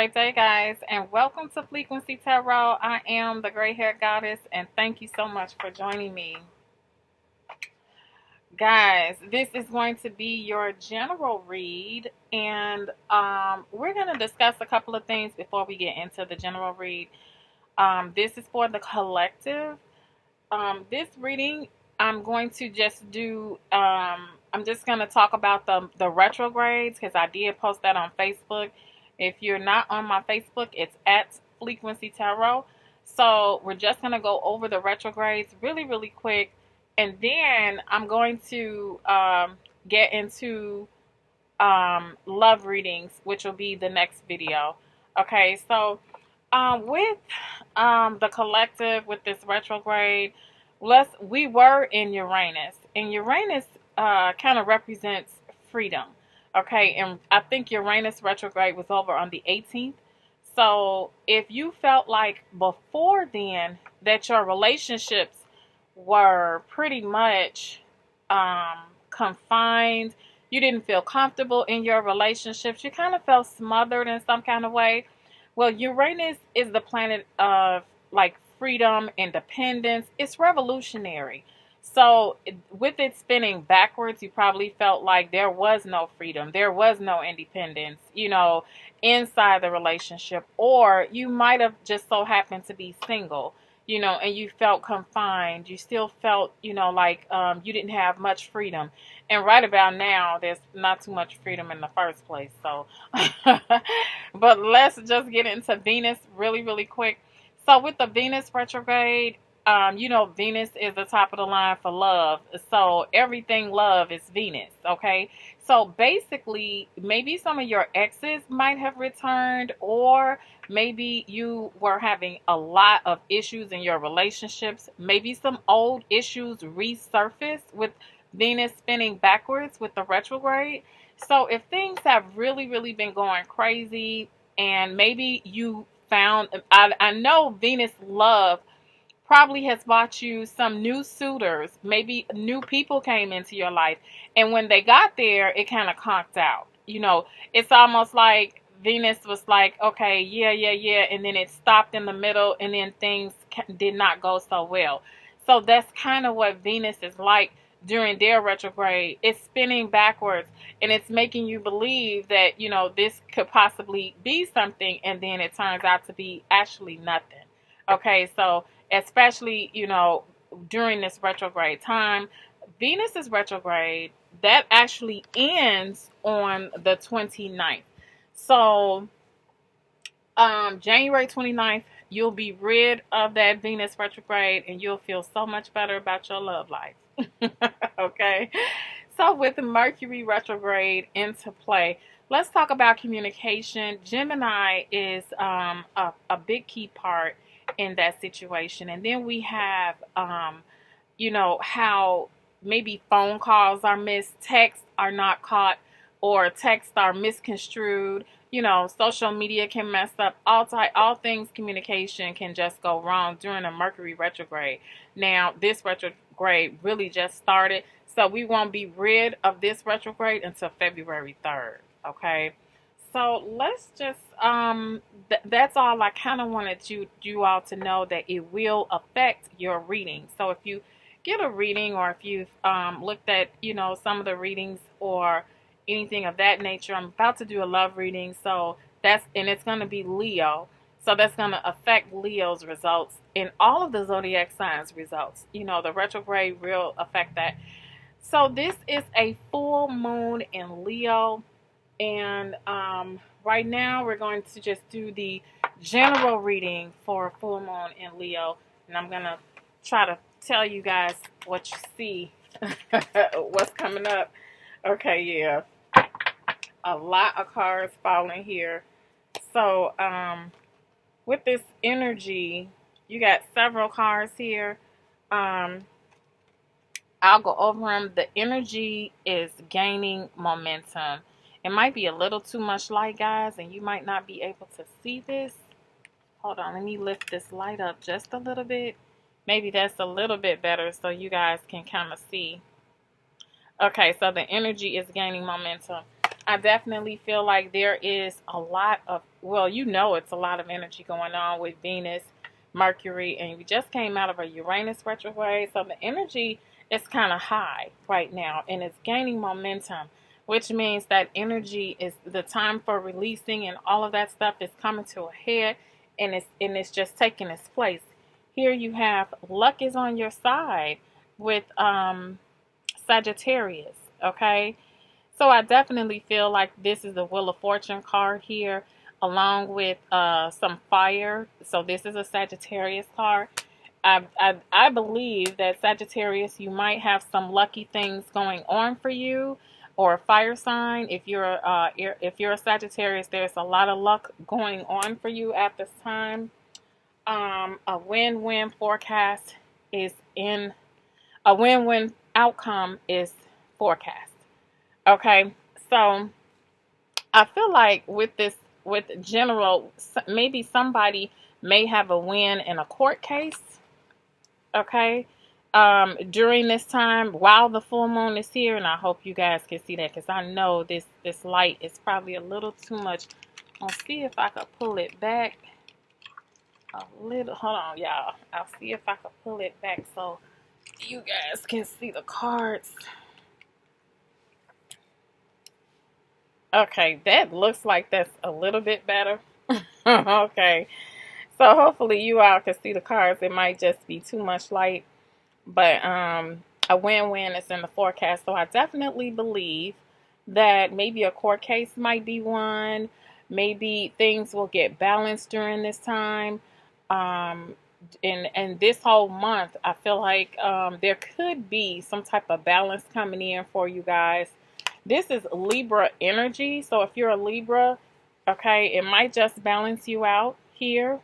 great day, guys, and welcome to Fleekqueensee Tarot. I am the gray hair goddess, and thank you so much for joining me. Guys, this is going to be your general read, and we're going to discuss a couple of things before we get into the general read. This is for the collective. This reading, I'm going to just do, I'm just going to talk about the retrogrades, because I did post that on Facebook. If you're not on my Facebook, it's at Fleekqueensee Tarot. So we're just going to go over the retrogrades really, really quick. And then I'm going to get into love readings, which will be the next video. Okay, so with the collective, with this retrograde, we were in Uranus. And Uranus kind of represents freedom. Okay, and I think Uranus retrograde was over on the 18th. So if you felt like before then that your relationships were pretty much confined, you didn't feel comfortable in your relationships, you kind of felt smothered in some kind of way. Well, Uranus is the planet of like freedom, independence. It's revolutionary. So with it spinning backwards, you probably felt like there was no freedom, there was no independence, inside the relationship, or you might have just so happened to be single, and you felt confined. You still felt, like you didn't have much freedom. And right about now, there's not too much freedom in the first place. So, but let's just get into Venus really, really quick. So with the Venus retrograde, Venus is the top of the line for love. So everything love is Venus, okay? So basically, maybe some of your exes might have returned, or maybe you were having a lot of issues in your relationships. Maybe some old issues resurfaced with Venus spinning backwards with the retrograde. So if things have really, really been going crazy, and maybe you found, I know Venus love probably has bought you some new suitors. Maybe new people came into your life, and when they got there, it kind of conked out. It's almost like Venus was like, okay, yeah, and then it stopped in the middle, and then things did not go so well. So that's kind of what Venus is like during their retrograde. It's spinning backwards, and it's making you believe that, this could possibly be something, and then it turns out to be actually nothing. Okay, so especially, during this retrograde time, Venus is retrograde. That actually ends on the 29th. So, January 29th, you'll be rid of that Venus retrograde, and you'll feel so much better about your love life. Okay, so with the Mercury retrograde into play, let's talk about communication. Gemini is a big key part in that situation. And then we have how maybe phone calls are missed, texts are not caught, or texts are misconstrued. Social media can mess up. All things communication can just go wrong during a Mercury retrograde. Now, this retrograde really just started, so we won't be rid of this retrograde until February 3rd. Okay, so let's just that's all I kind of wanted you all to know, that it will affect your reading. So if you get a reading, or if you've looked at some of the readings or anything of that nature, I'm about to do a love reading. So it's going to be Leo. So that's going to affect Leo's results and all of the zodiac signs results. The retrograde will affect that. So this is a full moon in Leo. And right now we're going to just do the general reading for full moon in Leo. And I'm going to try to tell you guys what you see, what's coming up. Okay, yeah. A lot of cards falling here. So with this energy, you got several cards here. I'll go over them. The energy is gaining momentum. It might be a little too much light, guys, and you might not be able to see this. Hold on, let me lift this light up just a little bit. Maybe that's a little bit better so you guys can kind of see. Okay, so the energy is gaining momentum. I definitely feel like there is a lot of, well, you know, it's a lot of energy going on with Venus, Mercury, and we just came out of a Uranus retrograde. So the energy is kind of high right now and it's gaining momentum, which means that energy is the time for releasing and all of that stuff is coming to a head, and it's just taking its place. Here you have luck is on your side with Sagittarius, okay? So I definitely feel like this is the Wheel of Fortune card here, along with some fire. So this is a Sagittarius card. I believe that Sagittarius, you might have some lucky things going on for you, or a fire sign. If you're a Sagittarius, there's a lot of luck going on for you at this time. A win-win forecast is in. A win-win outcome is forecast. Okay, so I feel like with general, maybe somebody may have a win in a court case. Okay, during this time while the full moon is here, and I hope you guys can see that because I know this light is probably a little too much. I'll see if I can pull it back a little. Hold on, y'all. I'll see if I can pull it back so you guys can see the cards. Okay, that looks like that's a little bit better. Okay, so hopefully you all can see the cards. It might just be too much light, but a win-win is in the forecast. So I definitely believe that maybe a court case might be won. Maybe things will get balanced during this time. And this whole month, I feel like there could be some type of balance coming in for you guys. This is Libra energy. So if you're a Libra, okay, it might just balance you out here.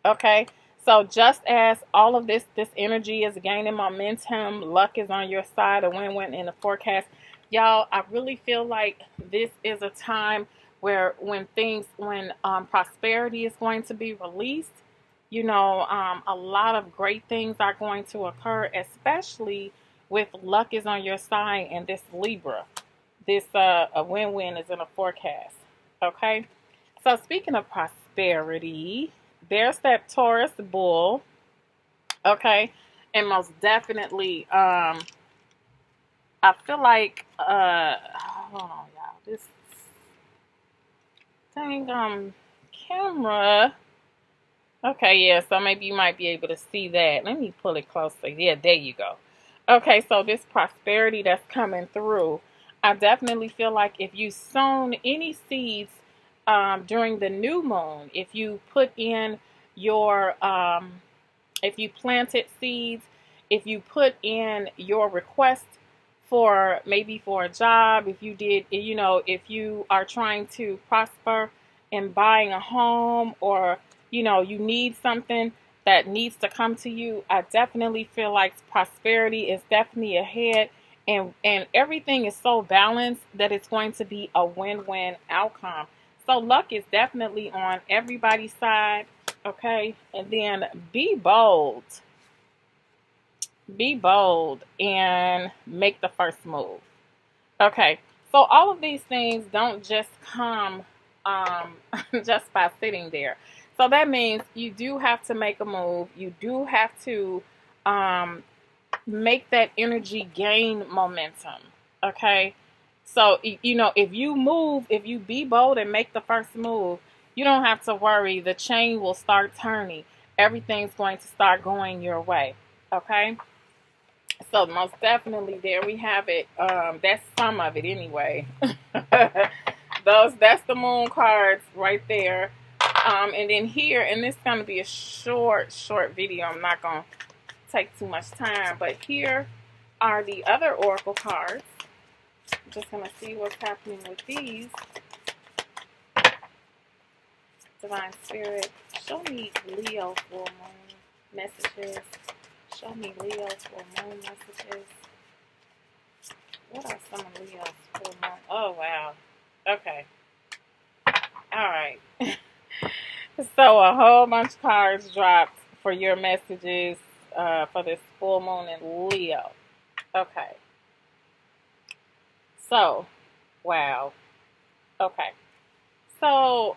Okay. So just as all of this energy is gaining momentum, luck is on your side, a win-win in the forecast. Y'all, I really feel like this is a time where when prosperity is going to be released, you know, a lot of great things are going to occur, especially with luck is on your side and this Libra. This a win-win is in a forecast. Okay. So speaking of prosperity, there's that Taurus bull. Okay. And most definitely, I feel like, hold on, y'all. This dang camera. Okay, yeah, so maybe you might be able to see that. Let me pull it closer. Yeah, there you go. Okay, so this prosperity that's coming through, I definitely feel like if you sown any seeds during the new moon, if you put in your, if you planted seeds, if you put in your request for maybe for a job, if you did, you know, if you are trying to prosper in buying a home, or you know, you need something that needs to come to you, I definitely feel like prosperity is definitely ahead, and everything is so balanced that it's going to be a win-win outcome. So luck is definitely on everybody's side, okay? And then be bold. Be bold and make the first move. Okay, so all of these things don't just come just by sitting there. So that means you do have to make a move. You do have to make that energy gain momentum. Okay. So, you know, if you move, if you be bold and make the first move, you don't have to worry. The chain will start turning. Everything's going to start going your way. Okay. So most definitely there we have it. That's some of it anyway. That's the moon cards right there. And then here, and this is going to be a short video. I'm not going to take too much time. But here are the other oracle cards. I'm just going to see what's happening with these. Divine Spirit, show me Leo full moon messages. Show me Leo full moon messages. What are some of Leo's full moon? Oh, wow. Okay. All right. So a whole bunch of cards dropped for your messages for this full moon in Leo. Okay. So Wow. Okay. So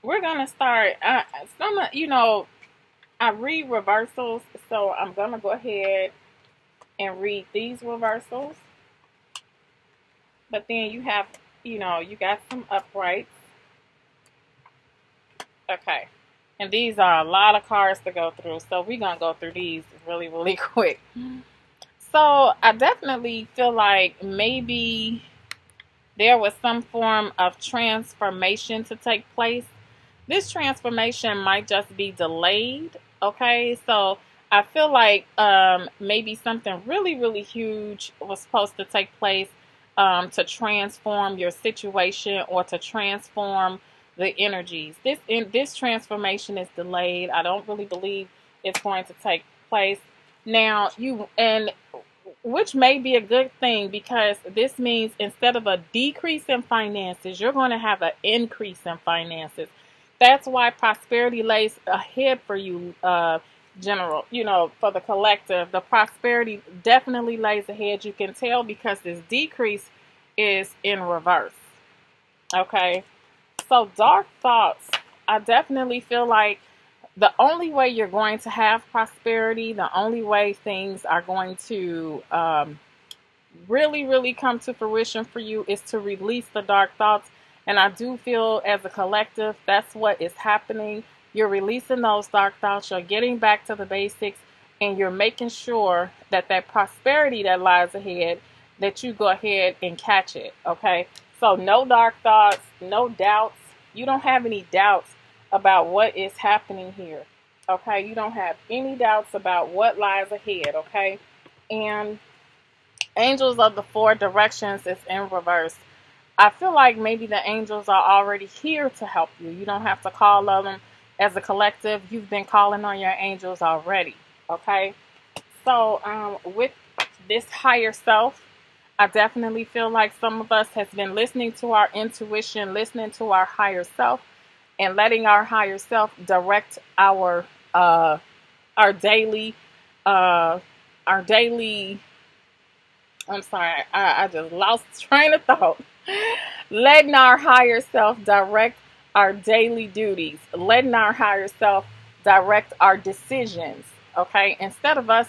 we're gonna start. I read reversals, so I'm gonna go ahead and read these reversals. But then you have, you got some uprights. Okay. And these are a lot of cards to go through, so we're gonna go through these really, really quick. So I definitely feel like maybe there was some form of transformation to take place. This transformation might just be delayed. Okay, so I feel like maybe something really, really huge was supposed to take place to transform your situation or to transform the energies. This transformation is delayed. I don't really believe it's going to take place now. Which may be a good thing, because this means instead of a decrease in finances, you're going to have an increase in finances. That's why prosperity lays ahead for you, general, for the collective. The prosperity definitely lays ahead. You can tell because this decrease is in reverse. Okay. So dark thoughts, I definitely feel like the only way you're going to have prosperity, the only way things are going to really, really come to fruition for you is to release the dark thoughts. And I do feel as a collective, that's what is happening. You're releasing those dark thoughts. You're getting back to the basics, and you're making sure that that prosperity that lies ahead, that you go ahead and catch it. Okay. So no dark thoughts, no doubts. You don't have any doubts about what is happening here. Okay. You don't have any doubts about what lies ahead. Okay. And angels of the four directions is in reverse. I feel like maybe the angels are already here to help you. You don't have to call on them as a collective. You've been calling on your angels already. Okay. So with this higher self, I definitely feel like some of us has been listening to our intuition, listening to our higher self, and letting our higher self direct our daily I'm sorry, I just lost train of thought. Letting our higher self direct our daily duties, letting our higher self direct our decisions. Okay, instead of us,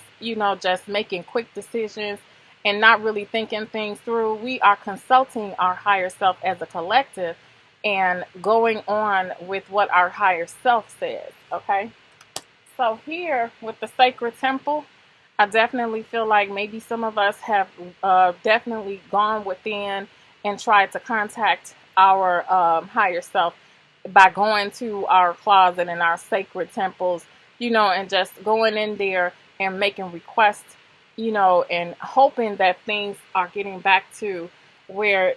just making quick decisions and not really thinking things through, we are consulting our higher self as a collective and going on with what our higher self says. Okay, so here with the sacred temple, I definitely feel like maybe some of us have definitely gone within and tried to contact our higher self by going to our closet and our sacred temples, and just going in there and making requests, and hoping that things are getting back to where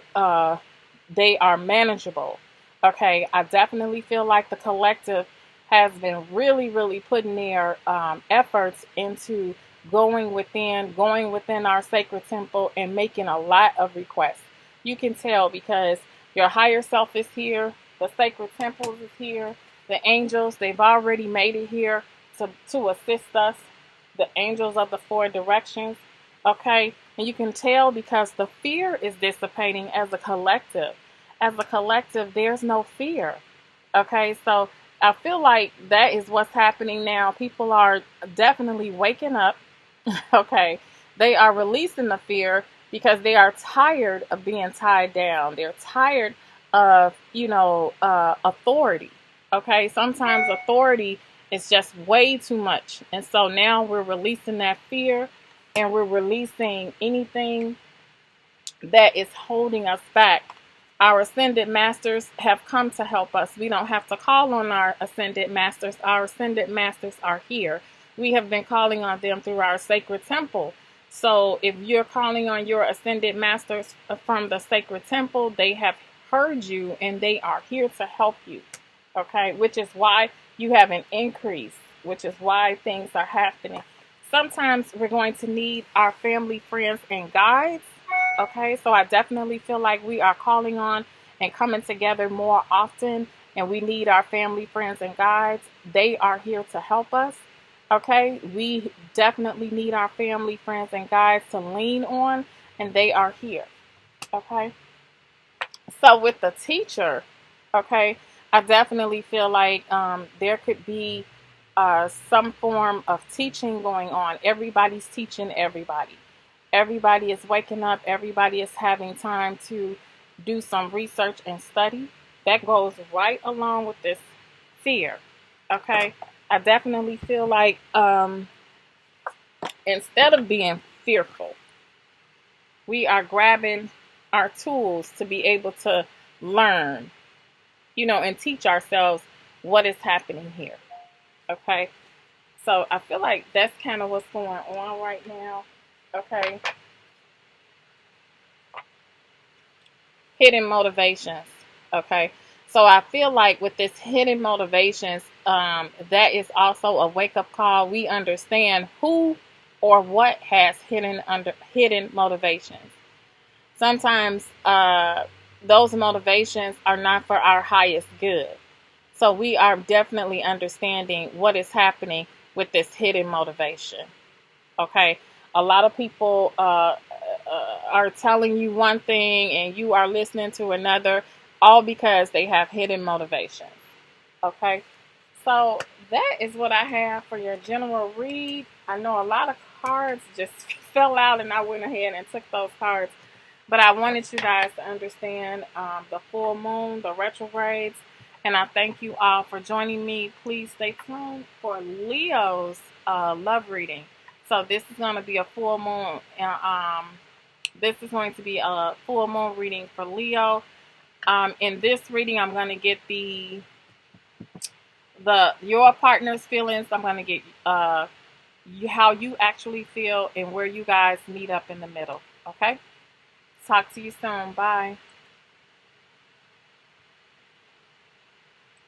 they are manageable. Okay, I definitely feel like the collective has been really, really putting their efforts into going within our sacred temple and making a lot of requests. You can tell because your higher self is here, the sacred temples is here, the angels, they've already made it here to assist us, the angels of the four directions. Okay, and you can tell because the fear is dissipating as a collective. As a collective, there's no fear. Okay, so I feel like that is what's happening now. People are definitely waking up. Okay, they are releasing the fear because they are tired of being tied down. They're tired of, authority. Okay, sometimes authority is just way too much. And so now we're releasing that fear, and we're releasing anything that is holding us back. Our ascended masters have come to help us. We don't have to call on our ascended masters. Our ascended masters are here. We have been calling on them through our sacred temple. So if you're calling on your ascended masters from the sacred temple, they have heard you and they are here to help you. Okay, which is why you have an increase, which is why things are happening. Sometimes we're going to need our family, friends, and guides. Okay, so I definitely feel like we are calling on and coming together more often, and we need our family, friends, and guides. They are here to help us. Okay, we definitely need our family, friends, and guides to lean on, and they are here. Okay, So with the teacher, okay, I definitely feel like there could be some form of teaching going on. Everybody's teaching everybody. Everybody is waking up. Everybody is having time to do some research and study. That goes right along with this fear. Okay, I definitely feel like instead of being fearful, we are grabbing our tools to be able to learn, and teach ourselves what is happening here. Okay. So I feel like that's kind of what's going on right now. Okay. Hidden motivations. Okay. So I feel like with this hidden motivations, that is also a wake up call. We understand who or what has hidden motivations. Sometimes those motivations are not for our highest good. So we are definitely understanding what is happening with this hidden motivation. Okay. A lot of people are telling you one thing and you are listening to another, all because they have hidden motivations. Okay. So that is what I have for your general read. I know a lot of cards just fell out and I went ahead and took those cards. But I wanted you guys to understand the full moon, the retrogrades, and I thank you all for joining me. Please stay tuned for Leo's love reading. So this is going to be a full moon. This is going to be a full moon reading for Leo. In this reading, I'm going to get your partner's feelings. I'm going to get how you actually feel and where you guys meet up in the middle. Okay. Talk to you soon. Bye.